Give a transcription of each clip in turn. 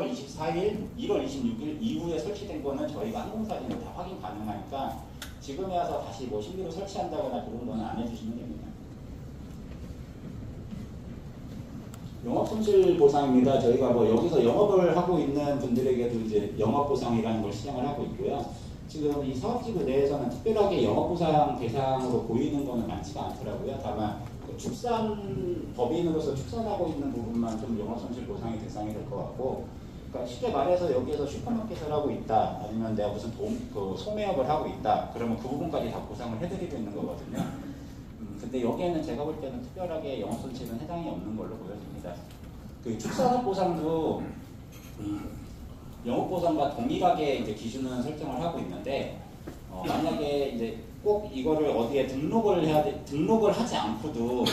24일, 1월 26일 이후에 설치된 거는 저희가 항공사진을 다 확인 가능하니까 지금에 와서 다시 뭐 신규로 설치한다거나 그런 거는 안 해주시면 됩니다. 영업손실 보상입니다. 저희가 뭐 여기서 영업을 하고 있는 분들에게도 이제 영업보상이라는 걸 시행을 하고 있고요. 지금 이 사업지구 내에서는 특별하게 영업보상 대상으로 보이는 거는 많지가 않더라고요. 다만 그 축산 법인으로서 축산하고 있는 부분만 좀 영업손실 보상의 대상이 될 것 같고, 그러니까 쉽게 말해서 여기에서 슈퍼마켓을 하고 있다, 아니면 내가 무슨 소매업을 하고 있다, 그러면 그 부분까지 다 보상을 해드리고 있는 거거든요. 근데 여기에는 제가 볼 때는 특별하게 영업손실은 해당이 없는 걸로 보여집니다. 그 축산업 보상도 영업보상과 동일하게 이제 기준은 설정을 하고 있는데, 만약에 이제 꼭 이거를 어디에 등록을 하지 않고도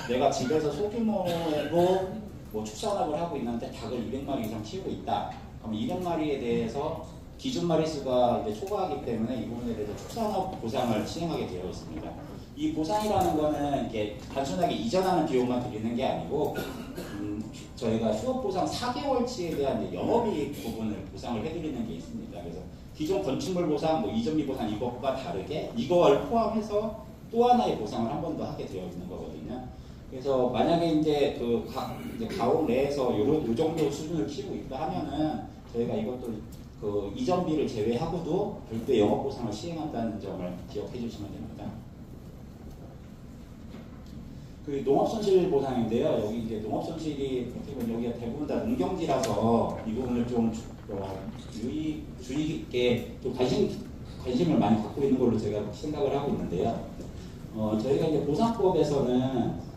내가 집에서 소규모로 뭐 축산업을 하고 있는데 닭을 200마리 이상 키우고 있다. 그럼 200마리에 대해서 기준 마리수가 이제 초과하기 때문에 이 부분에 대해서 축산업 보상을 시행하게 되어 있습니다. 이 보상이라는 거는 이게 단순하게 이전하는 비용만 드리는 게 아니고, 저희가 휴업보상 4개월치에 대한 영업이익 부분을 보상을 해드리는 게 있습니다. 그래서 기존 건축물 보상, 뭐 이전비 보상 이것과 다르게 이걸 포함해서 또 하나의 보상을 한 번 더 하게 되어 있는 거거든요. 그래서 만약에 이제 이제 가옥 내에서 요 정도 수준을 키우고 있다 하면은 저희가 이것도 그 이전비를 제외하고도 별도의 영업보상을 시행한다는 점을 기억해 주시면 됩니다. 그 농업손실 보상인데요. 여기 이제 농업손실이 여기가 대부분 다 농경지라서 이 부분을 좀 주의 깊게 좀 관심을 많이 갖고 있는 걸로 제가 생각을 하고 있는데요. 저희가 이제 보상법에서는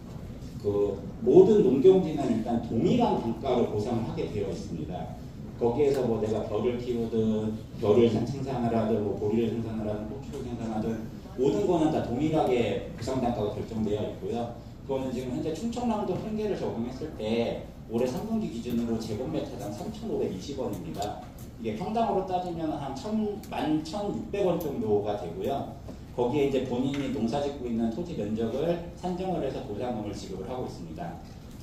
그 모든 농경지는 일단 동일한 단가로 보상을 하게 되어 있습니다. 거기에서 뭐 내가 벼를 키우든 벼를 생산을 하든 뭐 보리를 생산을 하든 고추를 생산하든 모든 거는 다 동일하게 보상 단가가 결정되어 있고요. 그거는 지금 현재 충청남도 통계를 적용했을 때 올해 3분기 기준으로 제곱미터당 3,520원입니다. 이게 평당으로 따지면 한 11,600원 정도가 되고요. 거기에 이제 본인이 농사 짓고 있는 토지 면적을 산정을 해서 보상금을 지급을 하고 있습니다.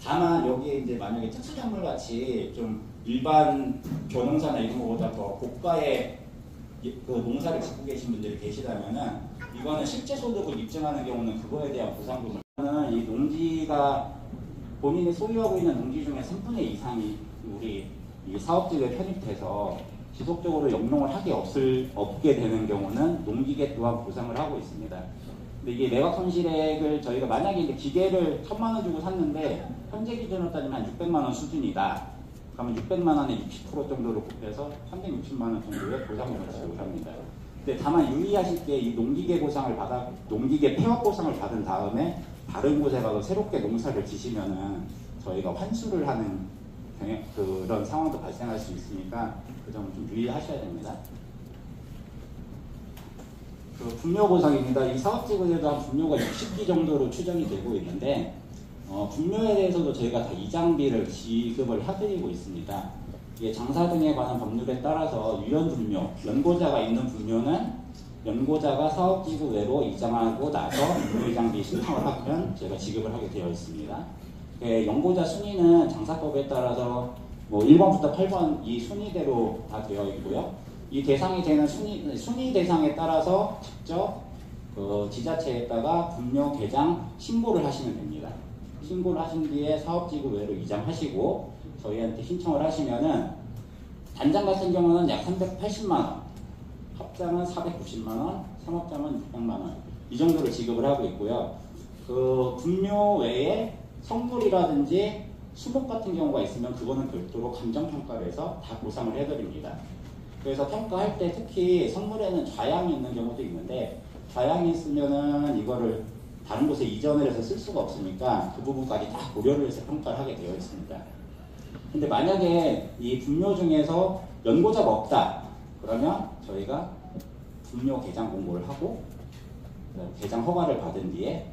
다만 여기에 이제 만약에 특수작물 같이 좀 일반 벼농사나 이런 것보다 더 고가의 그 농사를 짓고 계신 분들이 계시다면은 이거는 실제 소득을 입증하는 경우는 그거에 대한 보상금을 이 농지가 본인이 소유하고 있는 농지 중에 3분의 2 이상이 우리 이 사업지구에 편입돼서 지속적으로 영농을 하기 없게 되는 경우는 농기계 또한 보상을 하고 있습니다. 근데 이게 매각 손실액을 저희가 만약에 이제 기계를 1,000만 원 주고 샀는데 현재 기준으로 따지면 한 600만 원 수준이다. 그러면 600만 원에 60% 정도로 곱해서 360만 원 정도의 보상금을 지급합니다. 근데 다만 유의하실 게 이 농기계 폐업 보상을 받은 다음에 다른 곳에 가서 새롭게 농사를 지시면은 저희가 환수를 하는 그런 상황도 발생할 수 있으니까 그 점을 좀 유의하셔야 됩니다. 그 분묘 보상입니다. 이 사업지구에도 한 분묘가 60기 정도로 추정이 되고 있는데, 분묘에 대해서도 저희가 다 이장비를 지급을 해드리고 있습니다. 이게 장사 등에 관한 법률에 따라서 유연분묘, 연고자가 있는 분묘는 연고자가 사업지구 외로 이장하고 나서 분묘이장비 신청을 하면 저희가 지급을 하게 되어 있습니다. 연고자 순위는 장사법에 따라서 뭐 1번부터 8번 이 순위대로 다 되어 있고요. 이 대상이 되는 순위 대상에 따라서 직접 그 지자체에다가 분묘 개장 신고를 하시면 됩니다. 신고를 하신 뒤에 사업지구 외로 이장하시고 저희한테 신청을 하시면은 단장 같은 경우는 약 380만 원, 합장은 490만 원, 상업장은 600만 원 이 정도를 지급을 하고 있고요. 그 분묘 외에 성물이라든지 수목 같은 경우가 있으면 그거는 별도로 감정평가를 해서 다 보상을 해드립니다. 그래서 평가할 때 특히 성물에는 좌양이 있는 경우도 있는데, 좌양이 있으면은 이거를 다른 곳에 이전을 해서 쓸 수가 없으니까 그 부분까지 다 고려를 해서 평가를 하게 되어 있습니다. 근데 만약에 이 분묘 중에서 연고자가 없다 그러면 저희가 분묘 개장 공고를 하고 개장 허가를 받은 뒤에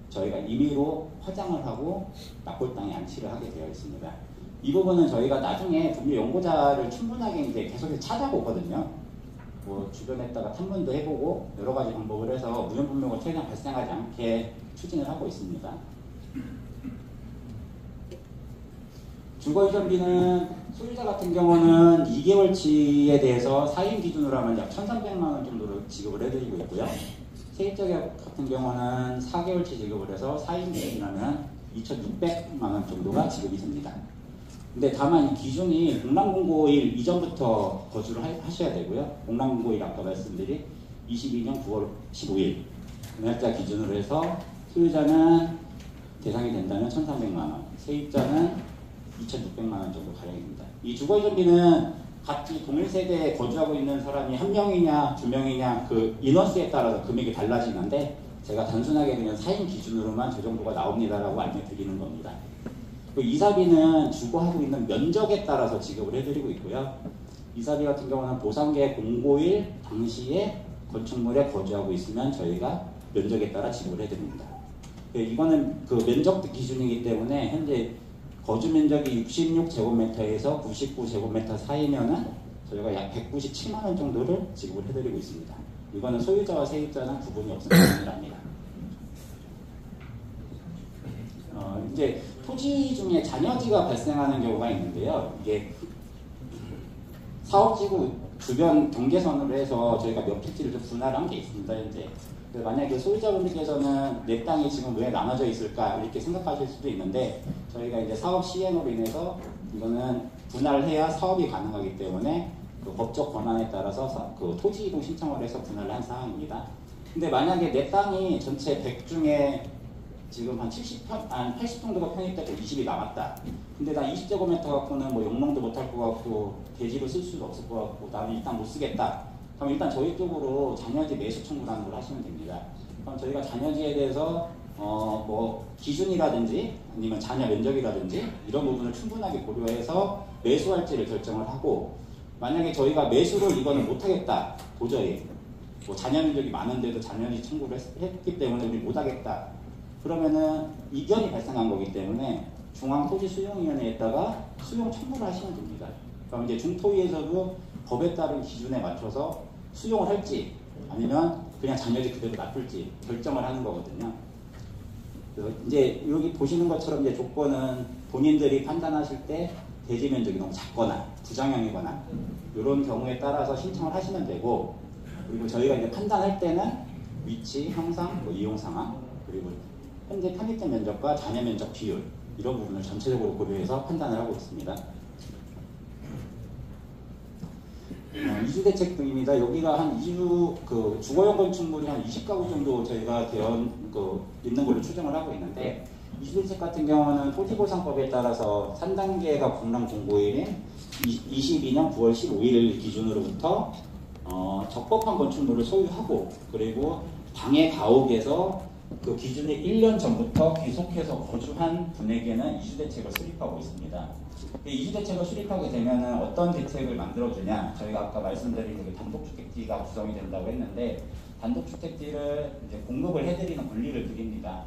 저희가 임의로 화장을 하고 납골당에 안치를 하게 되어 있습니다. 이 부분은 저희가 나중에 분묘 연고자를 충분하게 이제 계속해서 찾아보거든요. 뭐 주변에다가 탐문도 해보고 여러 가지 방법을 해서 무연분묘가 최대한 발생하지 않게 추진을 하고 있습니다. 주거이전비는 소유자 같은 경우는 2개월치에 대해서 4인 기준으로 하면 약 1,300만 원 정도를 지급을 해드리고 있고요. 세입자 같은 경우는 4개월치 지급을 해서 4인 기준이라면 2,600만 원 정도가 지급이 됩니다. 근데 다만 이 기준이 공람공고일 이전부터 거주를 하셔야 되고요. 공람공고일 아까 말씀드린 22년 9월 15일 그날짜 기준으로 해서 소유자는 대상이 된다면 1,300만 원, 세입자는 2,600만 원 정도 가량입니다. 이 주거이전비는 같이 동일 세대에 거주하고 있는 사람이 한 명이냐 두 명이냐 그 인원수에 따라서 금액이 달라지는데 제가 단순하게 그냥 4인 기준으로만 저 정도가 나옵니다라고 알려드리는 겁니다. 이사비는 주거하고 있는 면적에 따라서 지급을 해드리고 있고요. 이사비 같은 경우는 보상계 공고일 당시에 건축물에 거주하고 있으면 저희가 면적에 따라 지급을 해드립니다. 이거는 그 면적 기준이기 때문에 현재 거주 면적이 66제곱미터에서 99제곱미터 사이면은 저희가 약 197만 원 정도를 지급을 해드리고 있습니다. 이거는 소유자와 세입자는 구분이 없는 부분이랍니다. 이제 토지 중에 잔여지가 발생하는 경우가 있는데요. 이게 사업지구 주변 경계선으로 해서 저희가 몇 필지를 좀 분할한 게 있습니다. 현재. 만약에 소유자분들께서는 내 땅이 지금 왜 나눠져 있을까 이렇게 생각하실 수도 있는데 저희가 이제 사업 시행으로 인해서 이거는 분할을 해야 사업이 가능하기 때문에 그 법적 권한에 따라서 그 토지 이동 신청을 해서 분할을 한 사항입니다. 근데 만약에 내 땅이 전체 100 중에 지금 한 80 정도가 편입되고 20이 남았다. 근데 나 20제곱미터 갖고는 뭐 용농도 못할 것 같고 대지로 쓸 수도 없을 것 같고 나는 일단 못 쓰겠다. 그럼 일단 저희 쪽으로 잔여지 매수 청구라는 걸 하시면 됩니다. 그럼 저희가 잔여지에 대해서 뭐 기준이라든지 아니면 잔여 면적이라든지 이런 부분을 충분하게 고려해서 매수할지를 결정을 하고 만약에 저희가 매수를 이거는 못하겠다. 도저히 뭐 잔여 면적이 많은데도 잔여지 청구를 했기 때문에 우리 못하겠다. 그러면은 이견이 발생한 거기 때문에 중앙토지수용위원회에다가 수용 청구를 하시면 됩니다. 그럼 이제 중토위에서도 법에 따른 기준에 맞춰서 수용을 할지 아니면 그냥 잔여지 그대로 놔둘지 결정을 하는 거거든요. 그래서 이제 여기 보시는 것처럼 이제 조건은 본인들이 판단하실 때 대지 면적이 너무 작거나 부정형이거나 이런 경우에 따라서 신청을 하시면 되고 그리고 저희가 이제 판단할 때는 위치, 형상, 뭐 이용 상황 그리고 현재 편입된 면적과 잔여 면적 비율 이런 부분을 전체적으로 고려해서 판단을 하고 있습니다. 이주대책 등입니다. 여기가 한 그 주거용 건축물이 한 20가구 정도 저희가 있는 걸로 추정을 하고 있는데 이주대책 같은 경우는 토지보상법에 따라서 3단계가 공람공고일인 22년 9월 15일 기준으로부터 적법한 건축물을 소유하고 그리고 당해 가옥에서 그 기준이 1년 전부터 계속해서 거주한 분에게는 이주대책을 수립하고 있습니다. 이주대책을 수립하게 되면 어떤 대책을 만들어주냐 저희가 아까 말씀드린 그 단독주택지가 구성이 된다고 했는데 단독주택지를 이제 공급을 해드리는 권리를 드립니다.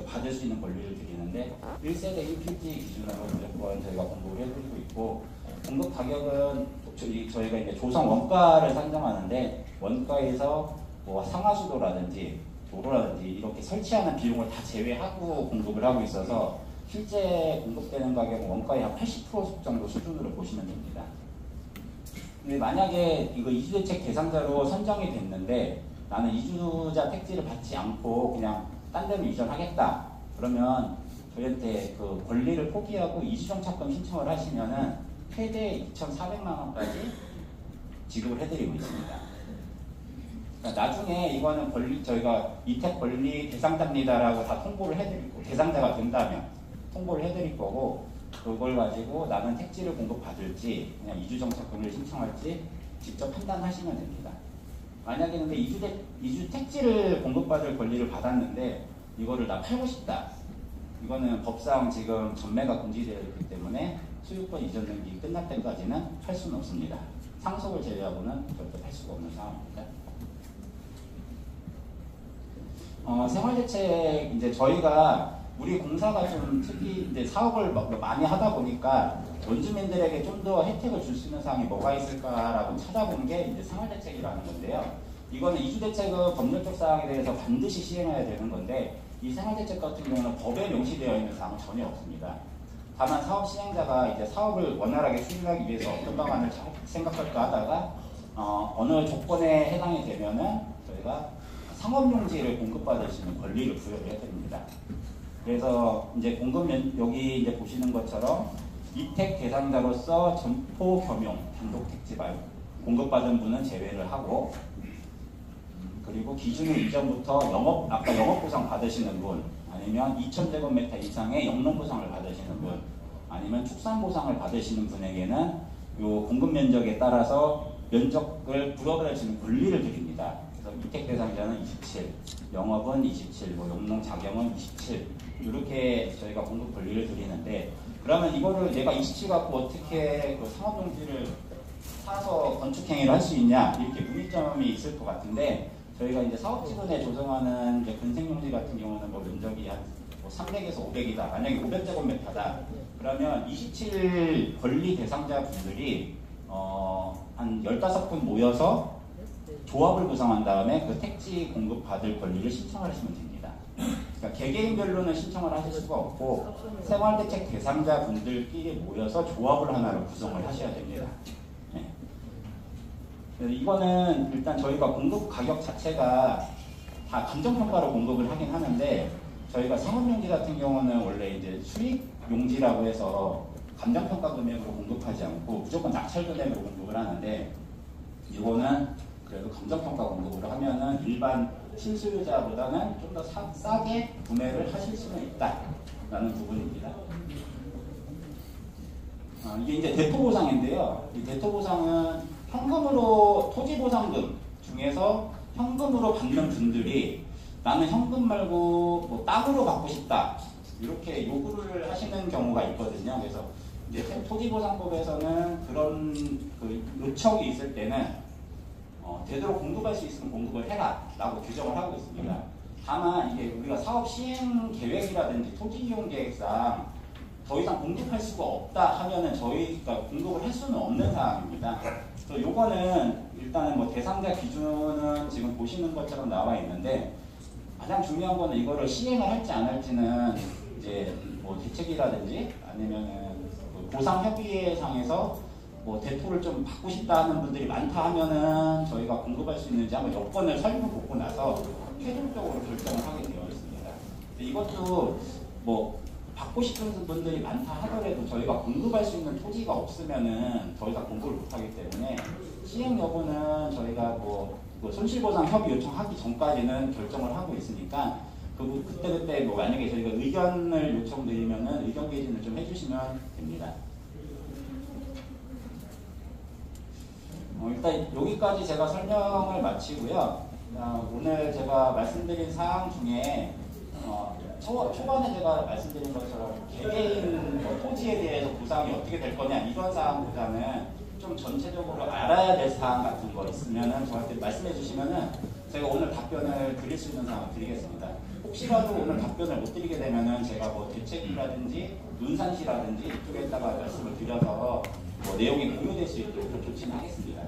받을 수 있는 권리를 드리는데 1세대 1필지 기준으로 무조건 저희가 공급을 해드리고 있고 공급 가격은 저희가 이제 조성 원가를 산정하는데 원가에서 뭐 상하수도라든지 도로라든지 이렇게 설치하는 비용을 다 제외하고 공급을 하고 있어서 실제 공급되는 가격은 원가의 한 80% 정도 수준으로 보시면 됩니다. 근데 만약에 이거 이주대책 대상자로 선정이 됐는데 나는 이주자 택지를 받지 않고 그냥 딴 데로 이전하겠다. 그러면 저희한테 그 권리를 포기하고 이주정착권 신청을 하시면은 최대 2,400만 원까지 지급을 해드리고 있습니다. 그러니까 나중에 이거는 저희가 이택 권리 대상자입니다라고 다 통보를 해드리고 대상자가 된다면 통보를 해드릴 거고 그걸 가지고 나는 택지를 공급받을지 그냥 이주정착권을 신청할지 직접 판단하시면 됩니다. 만약에 근데 이주 택지를 공급받을 권리를 받았는데 이거를 나 팔고 싶다. 이거는 법상 지금 전매가 금지되어 있기 때문에 소유권 이전 등기 끝날 때까지는 팔 수는 없습니다. 상속을 제외하고는 절대 팔 수가 없는 상황입니다. 생활대책 이제 저희가 우리 공사가 좀 특히 이제 사업을 많이 하다 보니까 원주민들에게 좀 더 혜택을 줄 수 있는 사항이 뭐가 있을까라고 찾아본 게 이제 생활대책이라는 건데요. 이거는 이주대책은 법률적 사항에 대해서 반드시 시행해야 되는 건데 이 생활대책 같은 경우는 법에 명시되어 있는 사항은 전혀 없습니다. 다만 사업 시행자가 이제 사업을 원활하게 수행하기 위해서 어떤 방안을 생각할까 하다가 어느 조건에 해당이 되면은 저희가 상업용지를 공급받을 수 있는 권리를 부여를 해드립니다. 그래서 이제 여기 이제 보시는 것처럼 이택 대상자로서 점포 겸용 단독 택지 말고 공급받은 분은 제외를 하고, 그리고 기준일 이전부터 아까 영업보상 받으시는 분, 아니면 2,000제곱미터 이상의 영농보상을 받으시는 분, 아니면 축산보상을 받으시는 분에게는 요 공급 면적에 따라서 면적을 부여받을 수 있는 권리를 드립니다. 그래서 이택 대상자는 27, 영업은 27, 영농 자경은 27, 이렇게 저희가 공급 권리를 드리는데, 그러면 이거를 내가 27 갖고 어떻게 그 상업용지를 사서 건축행위를 할 수 있냐, 이렇게 문의점이 있을 것 같은데, 저희가 이제 사업지분에 조성하는 이제 근생용지 같은 경우는 면적이 한 300에서 500이다. 만약에 500제곱미터다. 그러면 27 권리 대상자 분들이 한 15분 모여서 조합을 구성한 다음에 그 택지 공급받을 권리를 신청하시면 됩니다. 그러니까 개개인별로는 신청을 하실 수가 없고 생활대책 대상자 분들끼리 모여서 조합을 하나를 구성을 하셔야 됩니다. 이거는 일단 저희가 공급 가격 자체가 다 감정평가로 공급을 하긴 하는데, 저희가 상업용지 같은 경우는 원래 이제 수익용지라고 해서 감정평가 금액으로 공급하지 않고 무조건 낙찰 금액으로 공급을 하는데, 이거는 그래도 감정평가 공급을 하면은 일반 실수요자보다는 좀 더 싸게 구매를 하실 수는 있다라는 부분입니다. 이게 이제 대토보상인데요. 이 대토보상은 현금으로 토지보상금 중에서 현금으로 받는 분들이 나는 현금 말고 뭐 땅으로 받고 싶다 이렇게 요구를 하시는 경우가 있거든요. 그래서 이제 토지보상법에서는 그런 그 요청이 있을 때는 되도록 공급할 수 있으면 공급을 해라 라고 규정을 하고 있습니다. 다만 이게 우리가 사업 시행 계획이라든지 토지 이용 계획상 더 이상 공급할 수가 없다 하면은 저희가 공급을 할 수는 없는 상황입니다. 그래서 요거는 일단은 뭐 대상자 기준은 지금 보시는 것처럼 나와 있는데, 가장 중요한 거는 이거를 시행을 할지 안 할지는 이제 뭐 대책이라든지 아니면은 보상협의회상에서 뭐 대토를 좀 받고 싶다 하는 분들이 많다 하면은 저희가 공급할 수 있는지 한번 여건을 살펴보고 나서 최종적으로 결정을 하게 되어 있습니다. 이것도 뭐 받고 싶은 분들이 많다 하더라도 저희가 공급할 수 있는 토지가 없으면은 저희가 공급을 못하기 때문에 시행 여부는 저희가 뭐 손실보상 협의 요청하기 전까지는 결정을 하고 있으니까 그때 뭐 만약에 저희가 의견을 요청드리면은 의견 개진을 좀 해주시면 됩니다. 일단 여기까지 제가 설명을 마치고요. 오늘 제가 말씀드린 사항 중에 초반에 제가 말씀드린 것처럼 개개인 토지에 대해서 보상이 어떻게 될 거냐 이런 사항보다는 좀 전체적으로 알아야 될 사항 같은 거 있으면은 저한테 말씀해 주시면은 제가 오늘 답변을 드릴 수 있는 사항을 드리겠습니다. 혹시라도 오늘 답변을 못 드리게 되면은 제가 뭐 대책이라든지 논산시라든지 이쪽에다가 말씀을 드려서 뭐 내용이 공유될 수 있도록 조치는 하겠습니다.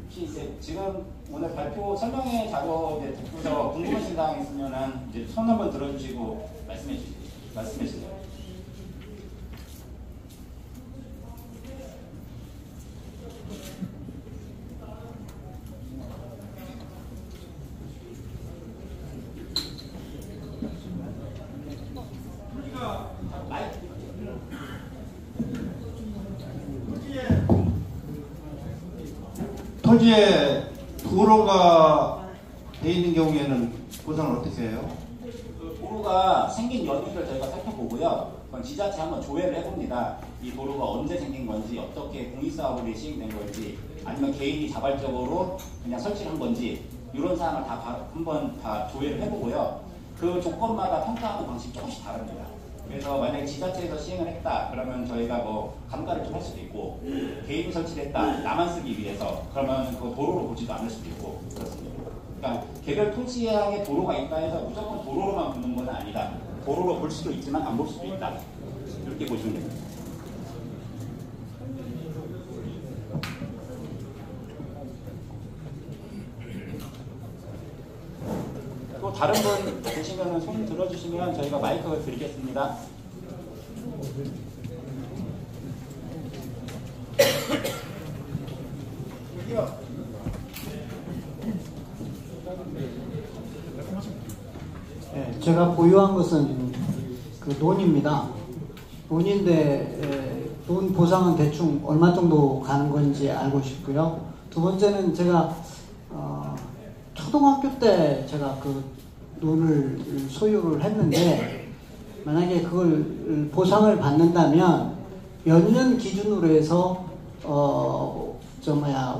혹시 이제 지금 오늘 발표 설명회 자료 듣고서 궁금하신 사항 있으면은 이제 손 한번 들어주시고 말씀해 주세요. 토지에 도로가 돼 있는 경우에는 보상을 어떻게 해요? 그 도로가 생긴 연유를 저희가 살펴보고요. 그건 지자체 한번 조회를 해봅니다. 이 도로가 언제 생긴 건지, 어떻게 공익사업이 시행된 건지, 아니면 개인이 자발적으로 그냥 설치를 한 건지 이런 사항을 한번 다 조회를 해보고요. 그 조건마다 평가하는 방식이 조금씩 다릅니다. 그래서 만약에 지자체에서 시행을 했다 그러면 저희가 뭐 감가를 좀 할 수도 있고, 개인이 설치를 했다 나만 쓰기 위해서 그러면 그 도로로 보지도 않을 수도 있고 그렇습니다. 그러니까 개별 토지에 도로가 있다 해서 무조건 도로로만 보는 건 아니다. 도로로 볼 수도 있지만 안 볼 수도 있다. 이렇게 보시면 됩니다. 또 다른 분 계시면 손 들어주시면 저희가 마이크를 드리겠습니다. 제가 보유한 것은 그 논입니다. 논인데 논 보상은 대충 얼마 정도 가는 건지 알고 싶고요. 두 번째는 제가 초등학교 때 제가 그 논을 소유를 했는데 만약에 그걸 보상을 받는다면 몇 년 기준으로 해서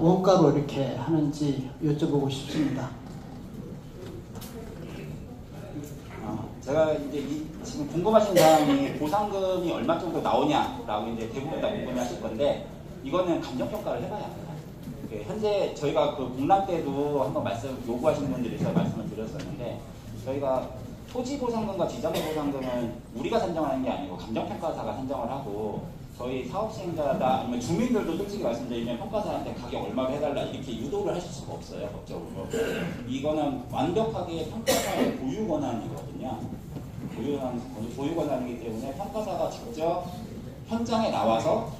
원가로 이렇게 하는지 여쭤보고 싶습니다. 제가 이제 지금 궁금하신 사항이 보상금이 얼마 정도 나오냐라고 이제 대부분 다 궁금해하실 건데 이거는 감정평가를 해봐야 합니다. 현재 저희가 그 공람 때도 한번 요구하시는 분들이 제가 말씀을 드렸었는데 저희가 토지 보상금과 지자재 보상금은 우리가 산정하는 게 아니고 감정평가사가 산정을 하고 저희 사업 시행자다 아니면 주민들도 솔직히 말씀드리면 평가사한테 가격 얼마로 해달라 이렇게 유도를 하실 수가 없어요, 법적으로. 이거는 완벽하게 평가사의 고유 권한이거든요. 고유 권한이기 때문에 평가사가 직접 현장에 나와서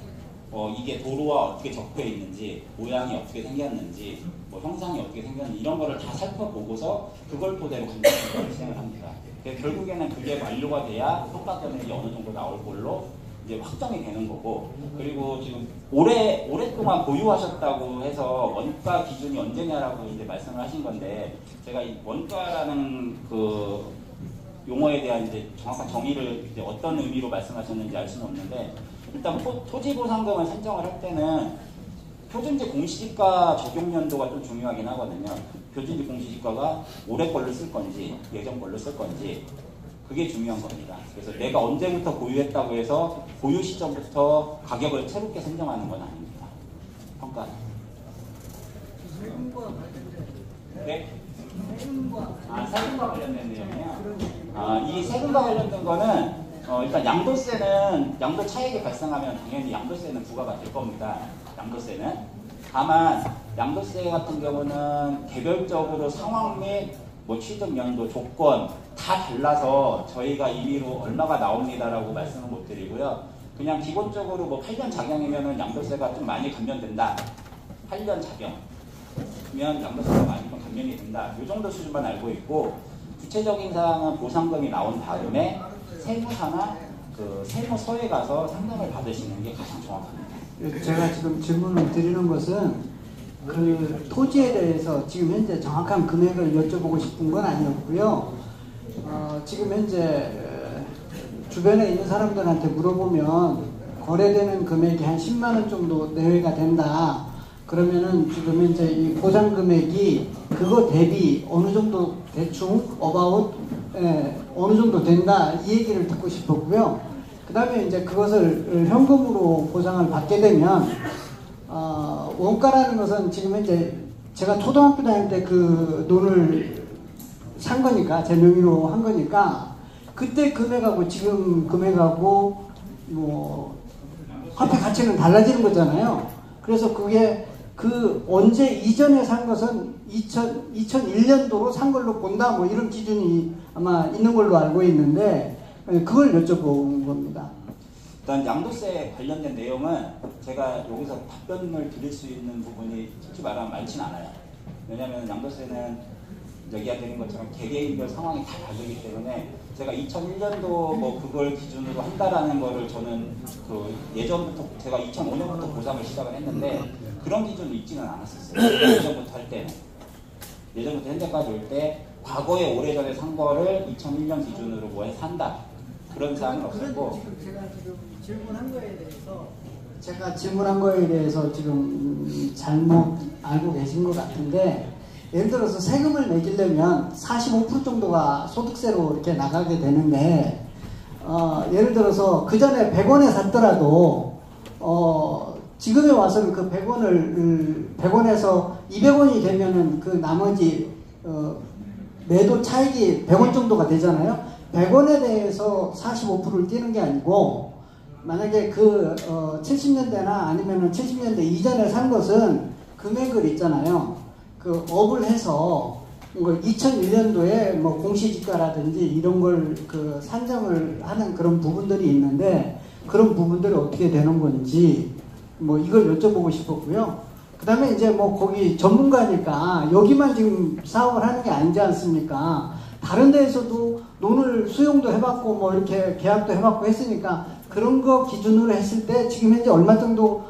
이게 도로와 어떻게 접해 있는지, 모양이 어떻게 생겼는지, 형상이 어떻게 생겼는지 이런 거를 다 살펴보고서 그걸 토대로 감정평가를 시행을 합니다. 결국에는 그게 완료가 돼야 평가 금액이 어느 정도 나올 걸로 이제 확정이 되는 거고, 그리고 지금 오랫동안 보유하셨다고 해서 원가 기준이 언제냐라고 이제 말씀을 하신 건데, 제가 이 원가라는 그 용어에 대한 이제 정확한 정의를 이제 어떤 의미로 말씀하셨는지 알 수는 없는데, 일단 토지 보상금을 산정을 할 때는 표준지 공시지가 적용 연도가 좀 중요하긴 하거든요. 표준지 공시지가가 올해 걸로 쓸 건지 예전 걸로 쓸 건지 그게 중요한 겁니다. 그래서 내가 언제부터 보유했다고 해서 보유 시점부터 가격을 새롭게 산정하는 건 아닙니다. 평가는. 세금과 관련된. 네? 세금과 관련된 내용이요. 이 세금과 관련된 거는 일단 양도 차익이 발생하면 당연히 양도세는 부과가 될 겁니다. 양도세는. 다만 양도세 같은 경우는 개별적으로 상황 및 취득 연도 조건 다 달라서 저희가 임의로 얼마가 나옵니다라고 말씀을 못 드리고요. 그냥 기본적으로 8년 작용이면은 양도세가 좀 많이 감면된다. 8년 작용이면 양도세가 많이 감면이 된다. 이 정도 수준만 알고 있고, 구체적인 사항은 보상금이 나온 다음에 세무사나 그 세무서에 가서 상담을 받으시는 게 가장 정확합니다. 제가 지금 질문을 드리는 것은 그 토지에 대해서 지금 현재 정확한 금액을 여쭤보고 싶은 건 아니었고요. 지금 현재 주변에 있는 사람들한테 물어보면 거래되는 금액이 한 10만 원 정도 내외가 된다. 그러면은 지금 현재 이 보상 금액이 그거 대비 어느 정도 대충 어바웃 어느 정도 된다, 이 얘기를 듣고 싶었고요. 그 다음에 이제 그것을 현금으로 보상을 받게 되면 원가라는 것은 지금 현재 제가 초등학교 다닐 때 그 논을 산 거니까, 제 명의로 한 거니까 그때 금액하고 지금 금액하고 화폐 가치는 달라지는 거잖아요. 그래서 그게 그 언제 이전에 산 것은 2001년도로 산 걸로 본다, 이런 기준이 아마 있는 걸로 알고 있는데 그걸 여쭤본 겁니다. 일단 양도세 관련된 내용은 제가 여기서 답변을 드릴 수 있는 부분이 솔직히 말하면 많지는 않아요. 왜냐하면 양도세는 여기가 되는 것처럼 개개인별 상황이 다 다르기 때문에 제가 2001년도 그걸 기준으로 한다라는 거를 저는 그 예전부터 제가 2005년부터 보상을 시작을 했는데 그런 기준이 있지는 않았었어요. 예전부터 할 때는. 예전부터 현재까지 올 때 과거에 오래전에 산 거를 2001년 기준으로 산다. 그런 사항은 없었고. 제가 지금 질문한 거에 대해서 지금 잘못 알고 계신 것 같은데, 예를 들어서 세금을 매기려면 45% 정도가 소득세로 이렇게 나가게 되는데, 예를 들어서 그 전에 100원에 샀더라도 지금에 와서는 그 100원에서 200원이 되면은 그 나머지 매도 차익이 100원 정도가 되잖아요. 100원에 대해서 45%를 떼는 게 아니고, 만약에 그 70년대나 아니면은 70년대 이전에 산 것은 금액을 있잖아요. 그 업을 해서 2001년도에 공시지가라든지 이런 걸 그 산정을 하는 그런 부분들이 있는데, 그런 부분들이 어떻게 되는 건지 이걸 여쭤보고 싶었고요. 그 다음에 이제 거기 전문가니까 여기만 지금 사업을 하는 게 아니지 않습니까? 다른 데에서도 논을 수용도 해봤고 뭐 이렇게 계약도 해봤고 했으니까 그런 거 기준으로 했을 때 지금 현재 얼마 정도